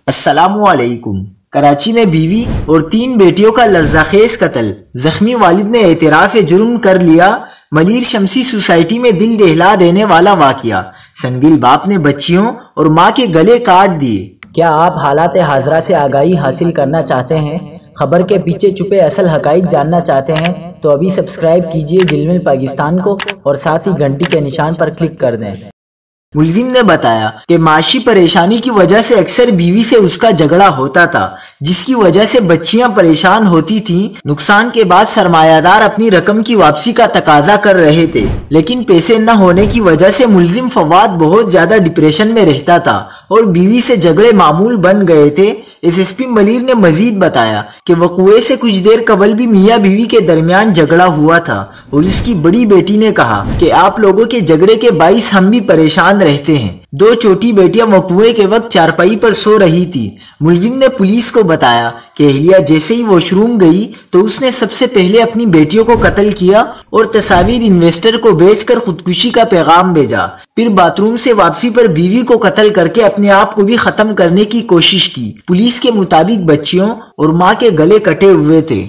السلام علیکم۔ کراچی میں بیوی اور 3 بیٹیوں کا لرزاخیز قتل، زخمی والد نے اعتراف جرم کر لیا۔ ملیر شمسی سوسائٹی میں دل دہلا دینے والا واقعہ، سنگدل باپ نے بچیوں اور ماں کے گلے کاٹ دیے۔ کیا آپ حالات حاضرہ سے آگاہی حاصل کرنا چاہتے ہیں؟ خبر کے پیچھے چھپے اصل حقائق جاننا چاہتے ہیں تو ابھی سبسکرائب کیجئے جلمل پاکستان کو اور ساتھ ہی گھنٹی کے نشان پر کلک کر دیں۔ ملزم نے بتایا کہ معاشی پریشانی کی وجہ سے اکثر بیوی سے اس کا جھگڑا ہوتا تھا، جس کی وجہ سے بچیاں پریشان ہوتی تھیں۔ نقصان کے بعد سرمایہ دار اپنی رقم کی واپسی کا تقاضا کر رہے تھے، لیکن پیسے نہ ہونے کی وجہ سے ملزم فواد بہت زیادہ ڈپریشن میں رہتا تھا اور بیوی سے جھگڑے معمول بن گئے تھے۔ ایس پی ملیر نے مزید بتایا کہ وقوعے سے کچھ دیر قبل بھی میاں بیوی کے درمیان جھگڑا ہوا تھا اور اس کی بڑی بیٹی نے کہا کہ آپ لوگوں کے جھگڑے کے باعث ہم بھی پریشان رہتے ہیں۔ 2 چھوٹی بیٹیاں وقوعے کے وقت چارپائی پر سو رہی تھی۔ ملزم نے پولیس کو بتایا کہ اہلیہ جیسے ہی واش روم گئی تو اس نے سب سے پہلے اپنی بیٹیوں کو قتل کیا اور تصاویر انویسٹر کو بیچ کر خودکشی کا پیغام بھیجا، پھر باتھ روم سے واپسی پر بیوی کو قتل کر کے اپنے آپ کو بھی ختم کرنے کی کوشش کی۔ پولیس کے مطابق بچیوں اور ماں کے گلے کٹے ہوئے تھے۔